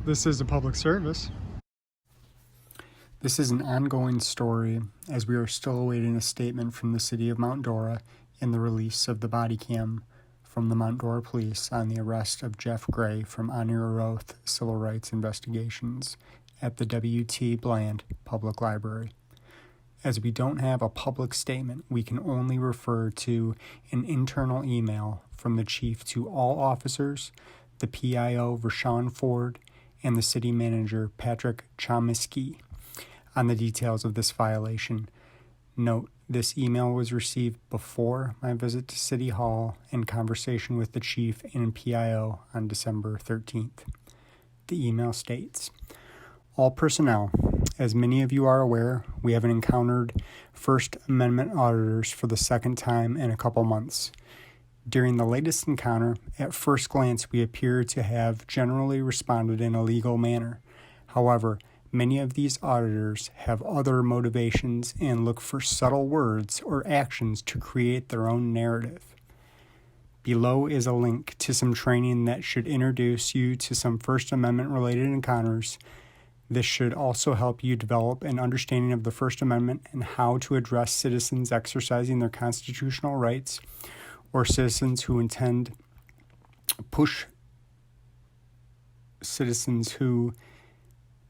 This is a public service. This is an ongoing story as we are still awaiting a statement from the city of Mount Dora in the release of the body cam from the Mount Dora police on the arrest of Jeff Gray from On Your Oath Civil Rights Investigations at the W.T. Bland Public Library. As we don't have a public statement, we can only refer to an internal email from the chief to all officers, the PIO Rashawn Ford, and the city manager Patrick Chamiski on the details of this violation. Note, this email was received before my visit to City Hall and conversation with the chief and PIO on December 13th. The email states, "All personnel, as many of you are aware, we haven't encountered First Amendment auditors for the second time in a couple months. During the latest encounter, at first glance, we appear to have generally responded in a legal manner. However, many of these auditors have other motivations and look for subtle words or actions to create their own narrative. Below is a link to some training that should introduce you to some First Amendment-related encounters. This should also help you develop an understanding of the First Amendment and how to address citizens exercising their constitutional rights or citizens who intend push citizens who,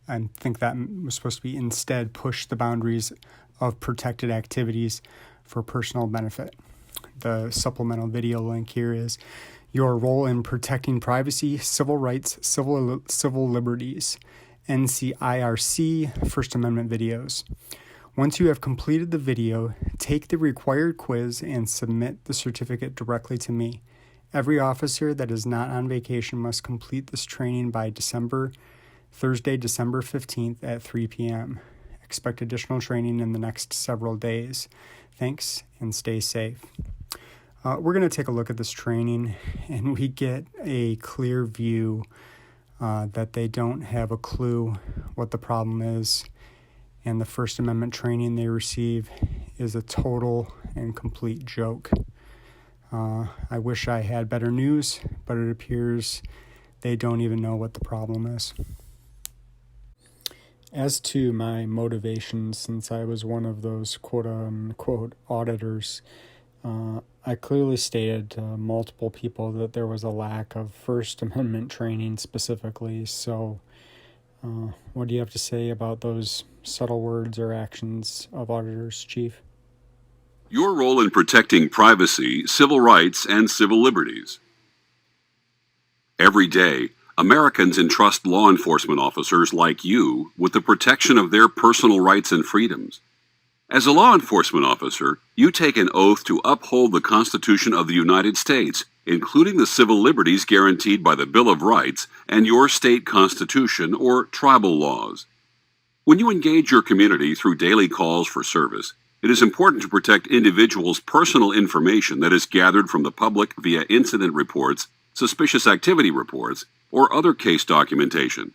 I think that was supposed to be instead, push the boundaries of protected activities for personal benefit." The supplemental video link here is your role in protecting privacy, civil rights, civil liberties, NCIRC First Amendment videos. Once you have completed the video, take the required quiz and submit the certificate directly to me. Every officer that is not on vacation must complete this training by Thursday, December 15th at 3 p.m. Expect additional training in the next several days. Thanks, and stay safe. We're going to take a look at this training, and we get a clear view that they don't have a clue what the problem is, and the First Amendment training they receive is a total and complete joke. I wish I had better news, but it appears they don't even know what the problem is. As to my motivation, since I was one of those quote-unquote auditors, I clearly stated to multiple people that there was a lack of First Amendment training specifically. So what do you have to say about those subtle words or actions of auditors, Chief? Your role in protecting privacy, civil rights, and civil liberties. Every day, Americans entrust law enforcement officers like you with the protection of their personal rights and freedoms. As a law enforcement officer, you take an oath to uphold the Constitution of the United States, including the civil liberties guaranteed by the Bill of Rights and your state constitution or tribal laws. When you engage your community through daily calls for service, it is important to protect individuals' personal information that is gathered from the public via incident reports, suspicious activity reports, or other case documentation.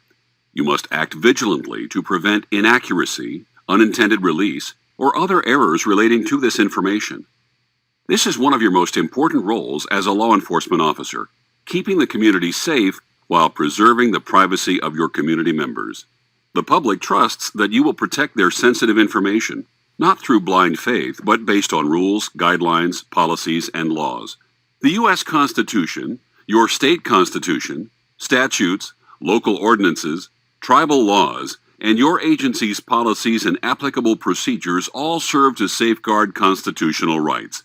You must act vigilantly to prevent inaccuracy, unintended release, or other errors relating to this information. This is one of your most important roles as a law enforcement officer, keeping the community safe while preserving the privacy of your community members. The public trusts that you will protect their sensitive information, not through blind faith, but based on rules, guidelines, policies, and laws. The U.S. Constitution, your state constitution, statutes, local ordinances, tribal laws, and your agency's policies and applicable procedures all serve to safeguard constitutional rights.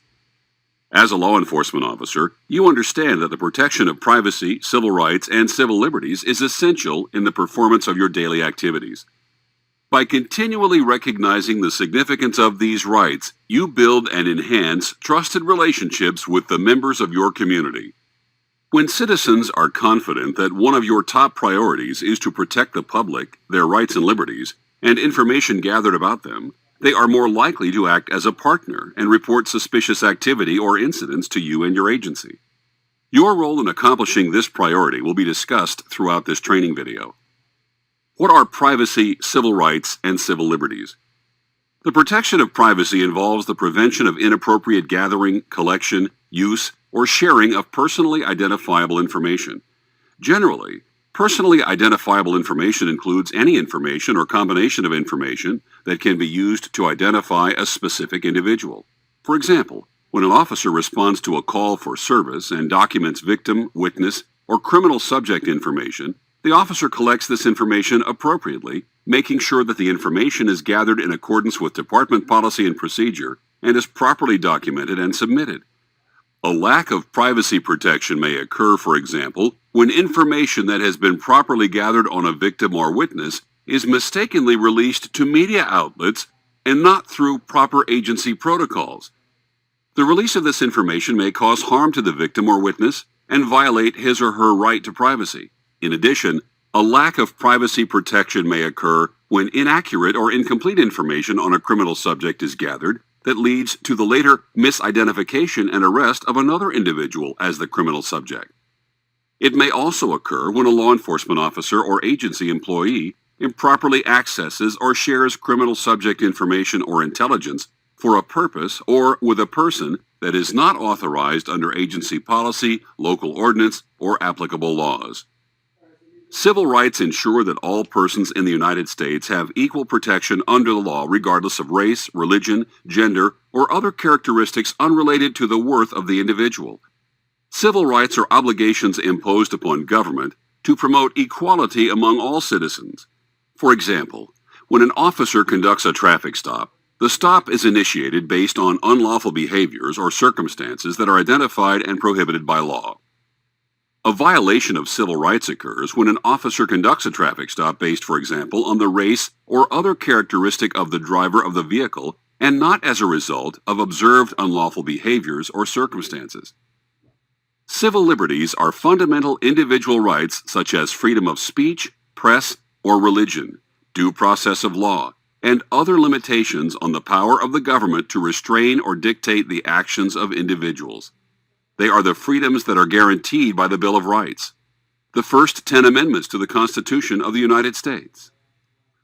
As a law enforcement officer, you understand that the protection of privacy, civil rights, and civil liberties is essential in the performance of your daily activities. By continually recognizing the significance of these rights, you build and enhance trusted relationships with the members of your community. When citizens are confident that one of your top priorities is to protect the public, their rights and liberties, and information gathered about them, they are more likely to act as a partner and report suspicious activity or incidents to you and your agency. Your role in accomplishing this priority will be discussed throughout this training video. What are privacy, civil rights, and civil liberties? The protection of privacy involves the prevention of inappropriate gathering, collection, use, or sharing of personally identifiable information. Generally, Personally identifiable information includes any information or combination of information that can be used to identify a specific individual. For example, when an officer responds to a call for service and documents victim, witness, or criminal subject information, the officer collects this information appropriately, making sure that the information is gathered in accordance with department policy and procedure and is properly documented and submitted. A lack of privacy protection may occur, for example, when information that has been properly gathered on a victim or witness is mistakenly released to media outlets and not through proper agency protocols. The release of this information may cause harm to the victim or witness and violate his or her right to privacy. In addition, a lack of privacy protection may occur when inaccurate or incomplete information on a criminal subject is gathered that leads to the later misidentification and arrest of another individual as the criminal subject. It may also occur when a law enforcement officer or agency employee improperly accesses or shares criminal subject information or intelligence for a purpose or with a person that is not authorized under agency policy, local ordinance, or applicable laws. Civil rights ensure that all persons in the United States have equal protection under the law regardless of race, religion, gender, or other characteristics unrelated to the worth of the individual. Civil rights are obligations imposed upon government to promote equality among all citizens. For example, when an officer conducts a traffic stop, the stop is initiated based on unlawful behaviors or circumstances that are identified and prohibited by law. A violation of civil rights occurs when an officer conducts a traffic stop based, for example, on the race or other characteristic of the driver of the vehicle and not as a result of observed unlawful behaviors or circumstances. Civil liberties are fundamental individual rights such as freedom of speech, press, or religion, due process of law, and other limitations on the power of the government to restrain or dictate the actions of individuals. They are the freedoms that are guaranteed by the Bill of Rights, the first 10 amendments to the Constitution of the United States.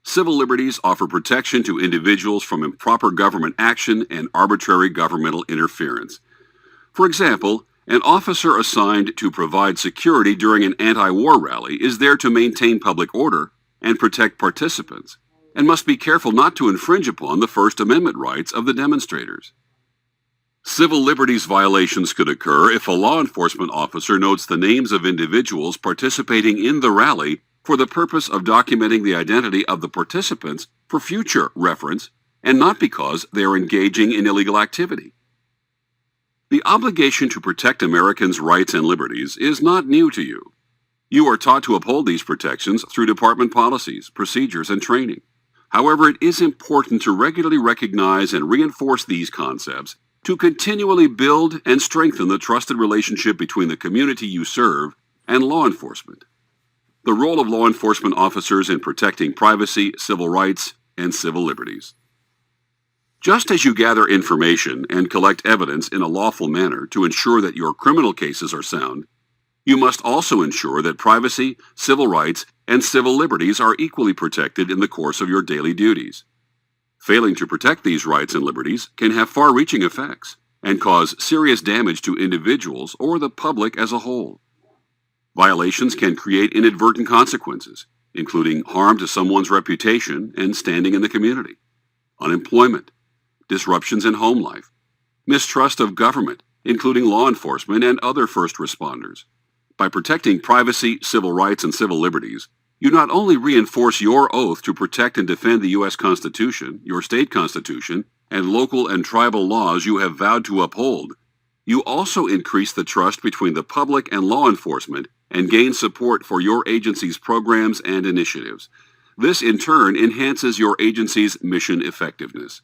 Civil liberties offer protection to individuals from improper government action and arbitrary governmental interference. For example, an officer assigned to provide security during an anti-war rally is there to maintain public order and protect participants, and must be careful not to infringe upon the First Amendment rights of the demonstrators. Civil liberties violations could occur if a law enforcement officer notes the names of individuals participating in the rally for the purpose of documenting the identity of the participants for future reference and not because they are engaging in illegal activity. The obligation to protect Americans' rights and liberties is not new to you. You are taught to uphold these protections through department policies, procedures, and training. However, it is important to regularly recognize and reinforce these concepts to continually build and strengthen the trusted relationship between the community you serve and law enforcement. The role of law enforcement officers in protecting privacy, civil rights, and civil liberties. Just as you gather information and collect evidence in a lawful manner to ensure that your criminal cases are sound, you must also ensure that privacy, civil rights, and civil liberties are equally protected in the course of your daily duties. Failing to protect these rights and liberties can have far-reaching effects and cause serious damage to individuals or the public as a whole. Violations can create inadvertent consequences, including harm to someone's reputation and standing in the community, unemployment, disruptions in home life, mistrust of government, including law enforcement and other first responders. By protecting privacy, civil rights, and civil liberties, you not only reinforce your oath to protect and defend the U.S. Constitution, your state constitution, and local and tribal laws you have vowed to uphold, you also increase the trust between the public and law enforcement and gain support for your agency's programs and initiatives. This, in turn, enhances your agency's mission effectiveness.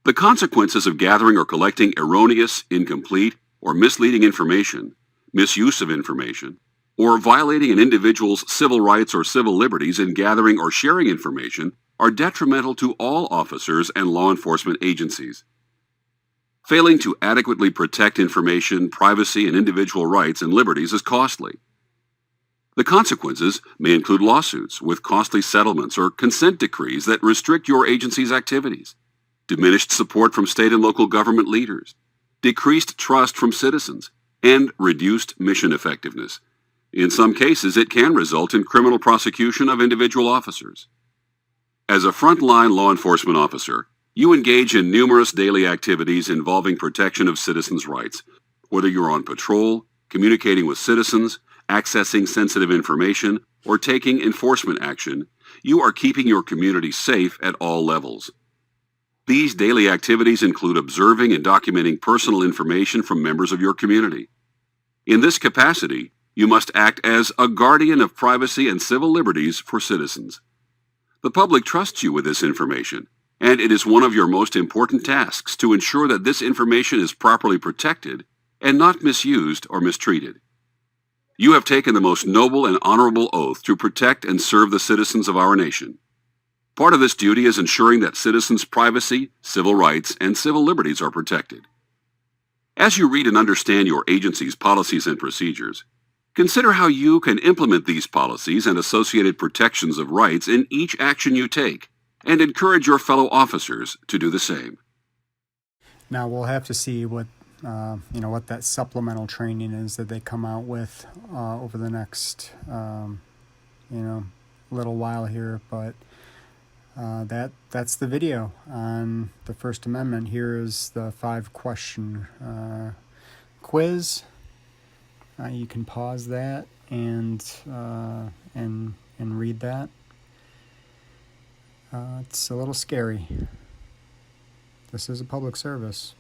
The consequences of gathering or collecting erroneous, incomplete, or misleading information, misuse of information, or violating an individual's civil rights or civil liberties in gathering or sharing information are detrimental to all officers and law enforcement agencies. Failing to adequately protect information, privacy, and individual rights and liberties is costly. The consequences may include lawsuits with costly settlements or consent decrees that restrict your agency's activities, diminished support from state and local government leaders, decreased trust from citizens, and reduced mission effectiveness. In some cases, it can result in criminal prosecution of individual officers. As a frontline law enforcement officer, you engage in numerous daily activities involving protection of citizens' rights, whether you're on patrol, communicating with citizens, accessing sensitive information, or taking enforcement action. You are keeping your community safe at all levels. These daily activities include observing and documenting personal information from members of your community. In this capacity, you must act as a guardian of privacy and civil liberties for citizens. The public trusts you with this information, and it is one of your most important tasks to ensure that this information is properly protected and not misused or mistreated. You have taken the most noble and honorable oath to protect and serve the citizens of our nation. Part of this duty is ensuring that citizens' privacy, civil rights, and civil liberties are protected. As you read and understand your agency's policies and procedures, consider how you can implement these policies and associated protections of rights in each action you take, and encourage your fellow officers to do the same. Now we'll have to see what that supplemental training is that they come out with over the next little while here, but that's the video on the First Amendment. Here is the 5-question quiz. You can pause that and read that. It's a little scary. This is a public service.